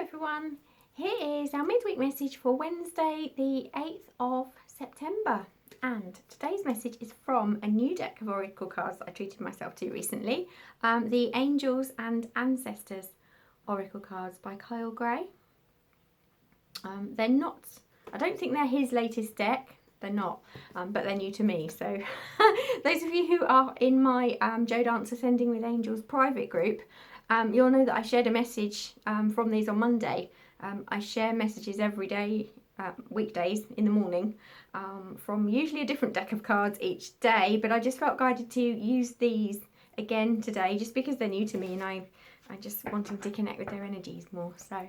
everyone, here is our midweek message for Wednesday the 8th of September, and today's message is from a new deck of oracle cards that I treated myself to recently, the Angels and Ancestors oracle cards by Kyle Gray. They're not, I don't think they're his latest deck, they're not, but they're new to me, so those of you who are in my Jo Dance Ascending with Angels private group, you'll know that I shared a message from these on Monday. I share messages every day, weekdays in the morning, from usually a different deck of cards each day, but I just felt guided to use these again today just because they're new to me and I just wanted to connect with their energies more, so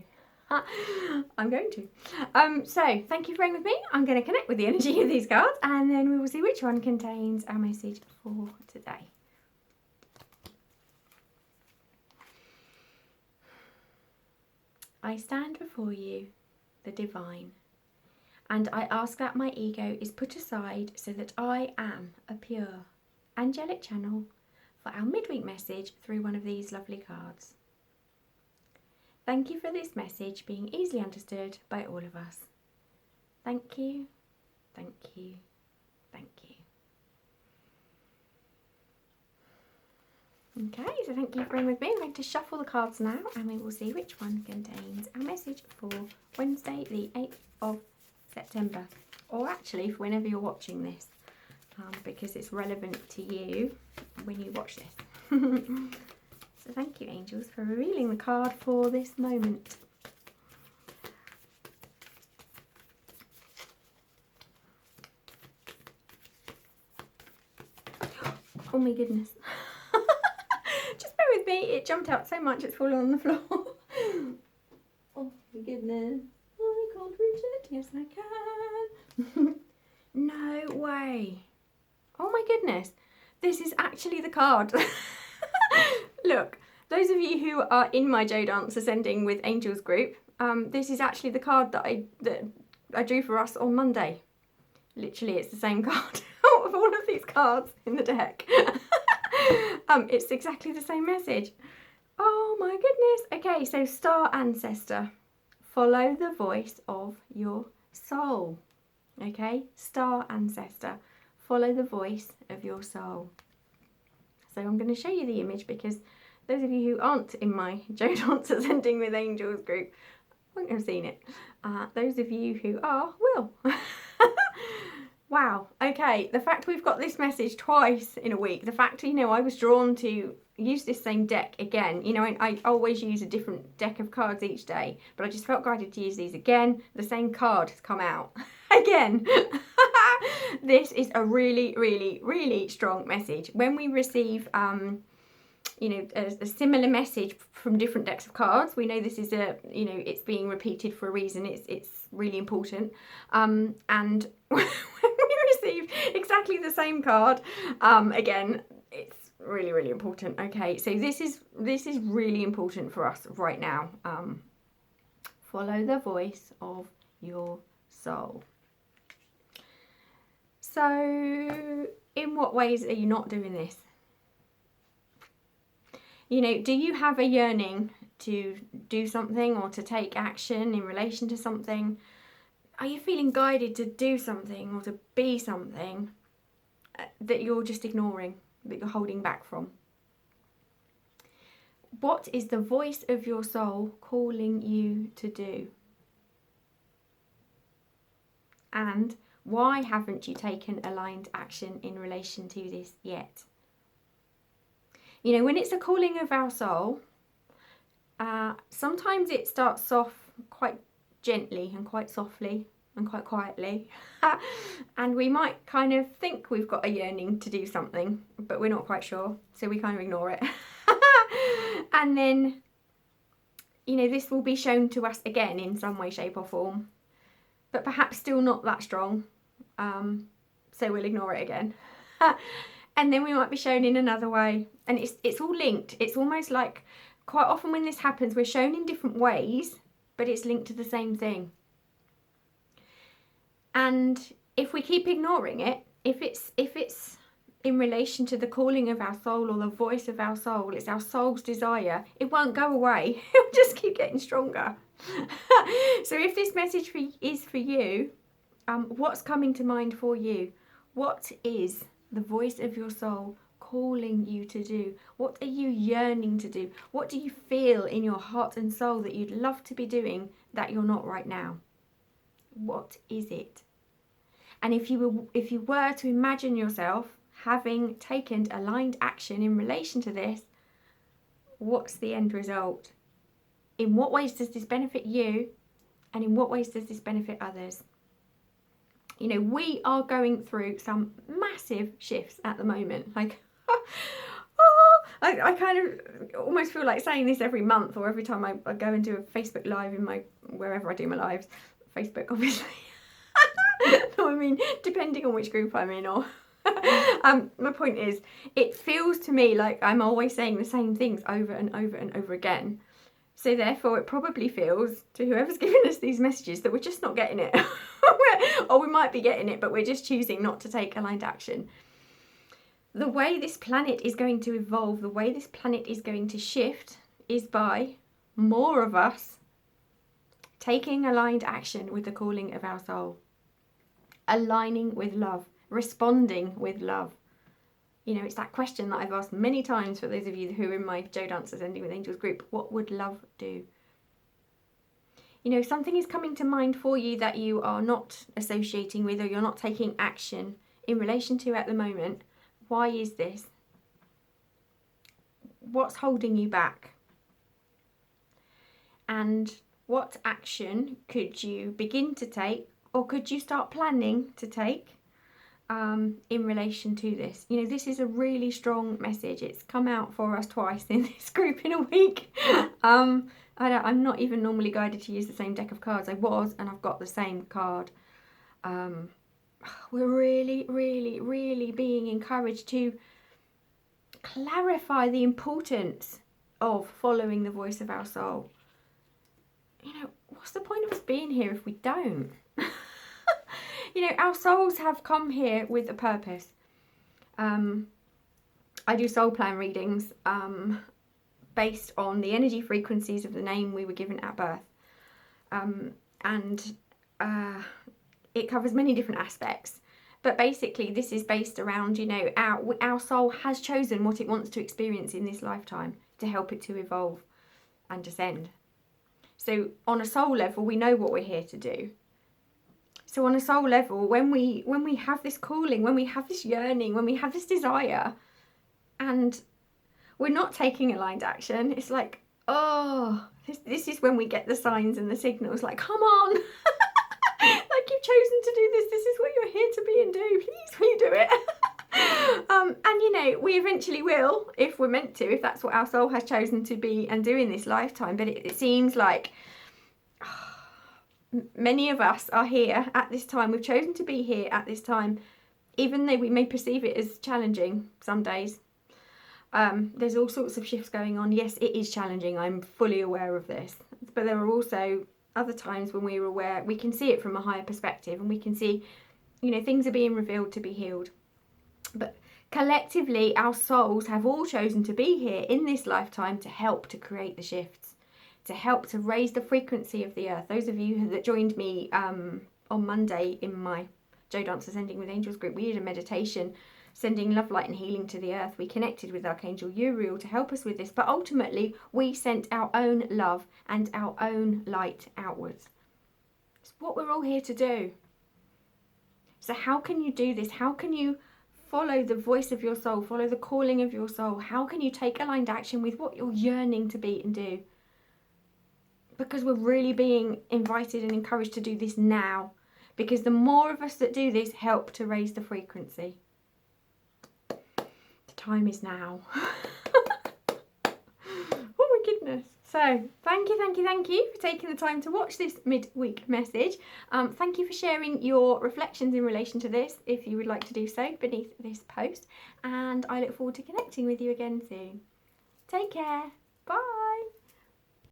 I'm going to. So thank you for being with me. I'm going to connect with the energy of these cards and then we will see which one contains our message for today. I stand before you, the divine, and I ask that my ego is put aside so that I am a pure, angelic channel for our midweek message through one of these lovely cards. Thank you for this message being easily understood by all of us. Thank you, thank you, thank you. Okay, so thank you for being with me. I'm going to shuffle the cards now and we will see which one contains our message for Wednesday the 8th of September. Or actually for whenever you're watching this, because it's relevant to you when you watch this. So thank you, angels, for revealing the card for this moment. Oh my goodness. With me, it jumped out so much it's fallen on the floor. Oh my goodness, I can't reach it. Yes I can. No way. Oh my goodness, this is actually the card. Look, those of you who are in my Jo Dance Ascending with Angels group, this is actually the card that I drew for us on Monday. Literally, it's the same card of all of these cards in the deck. It's exactly the same message. Oh my goodness. Okay, so Star Ancestor, follow the voice of your soul. Okay, Star Ancestor, follow the voice of your soul. So I'm going to show you the image because those of you who aren't in my Jo Dance Ascending with Angels group won't have seen it. Those of you who are will. Wow, okay, the fact we've got this message twice in a week, the fact, you know, I was drawn to use this same deck again. You know, I always use a different deck of cards each day, but I just felt guided to use these again. The same card has come out again. This is a really, really, really strong message. When we receive, you know, a similar message from different decks of cards, we know this is a, you know, it's being repeated for a reason. It's really important. And when we receive exactly the same card, again, it's really, really important. Okay, so this is really important for us right now. Follow the voice of your soul. So, in what ways are you not doing this? You know, do you have a yearning to do something or to take action in relation to something? Are you feeling guided to do something or to be something that you're just ignoring, that you're holding back from? What is the voice of your soul calling you to do? And why haven't you taken aligned action in relation to this yet? You know, when it's a calling of our soul, sometimes it starts off quite gently and quite softly and quite quietly. And we might kind of think we've got a yearning to do something, but we're not quite sure. So we kind of ignore it. And then, you know, this will be shown to us again in some way, shape or form, but perhaps still not that strong. So we'll ignore it again. And then we might be shown in another way, and it's all linked. It's almost like quite often when this happens, we're shown in different ways, but it's linked to the same thing. And if we keep ignoring it, if it's in relation to the calling of our soul or the voice of our soul, it's our soul's desire, it won't go away. It'll just keep getting stronger. So if this message is for you, what's coming to mind for you? What is the voice of your soul calling you to do? What are you yearning to do? What do you feel in your heart and soul that you'd love to be doing that you're not right now? What is it? And if you were to imagine yourself having taken aligned action in relation to this, what's the end result? In what ways does this benefit you? And in what ways does this benefit others? You know, we are going through some massive shifts at the moment. Like, I kind of almost feel like saying this every month or every time I go and do a Facebook Live in wherever I do my lives. Facebook, obviously. No, I mean, depending on which group I'm in or... my point is, it feels to me like I'm always saying the same things over and over and over again. So therefore, it probably feels to whoever's giving us these messages that we're just not getting it. Or we might be getting it, but we're just choosing not to take aligned action. The way this planet is going to evolve, the way this planet is going to shift, is by more of us taking aligned action with the calling of our soul. Aligning with love. Responding with love. You know, it's that question that I've asked many times for those of you who are in my Joe Dancers Ending with Angels group. What would love do? You know, if something is coming to mind for you that you are not associating with or you're not taking action in relation to at the moment, why is this? What's holding you back? And what action could you begin to take, or could you start planning to take in relation to this? You know, this is a really strong message. It's come out for us twice in this group in a week. I'm not even normally guided to use the same deck of cards. I was, and I've got the same card. We're really, really, really being encouraged to clarify the importance of following the voice of our soul. You know, what's the point of us being here if we don't? You know, our souls have come here with a purpose. I do soul plan readings based on the energy frequencies of the name we were given at birth. It covers many different aspects. But basically, this is based around, you know, our soul has chosen what it wants to experience in this lifetime to help it to evolve and ascend. So on a soul level, we know what we're here to do. So on a soul level, when we have this calling, when we have this yearning, when we have this desire, and we're not taking aligned action, it's like, oh, this is when we get the signs and the signals, like, come on, like you've chosen to do this is what you're here to be and do, please will you do it? And you know, we eventually will, if we're meant to, if that's what our soul has chosen to be and do in this lifetime. But it seems like many of us are here at this time. We've chosen to be here at this time, even though we may perceive it as challenging some days. There's all sorts of shifts going on. Yes, it is challenging. I'm fully aware of this. But there are also other times when we're aware, we can see it from a higher perspective, and we can see, you know, things are being revealed to be healed. But collectively, our souls have all chosen to be here in this lifetime to help to create the shifts, to help to raise the frequency of the earth. Those of you that joined me on Monday in my Joe Dancers Ending with Angels group, we did a meditation sending love, light and healing to the earth. We connected with Archangel Uriel to help us with this, but ultimately we sent our own love and our own light outwards. It's what we're all here to do. So how can you do this? How can you follow the voice of your soul, follow the calling of your soul? How can you take aligned action with what you're yearning to be and do? Because we're really being invited and encouraged to do this now. Because the more of us that do this help to raise the frequency. The time is now. Oh my goodness. So thank you for taking the time to watch this midweek message. Thank you for sharing your reflections in relation to this, if you would like to do so, beneath this post. And I look forward to connecting with you again soon. Take care. Bye.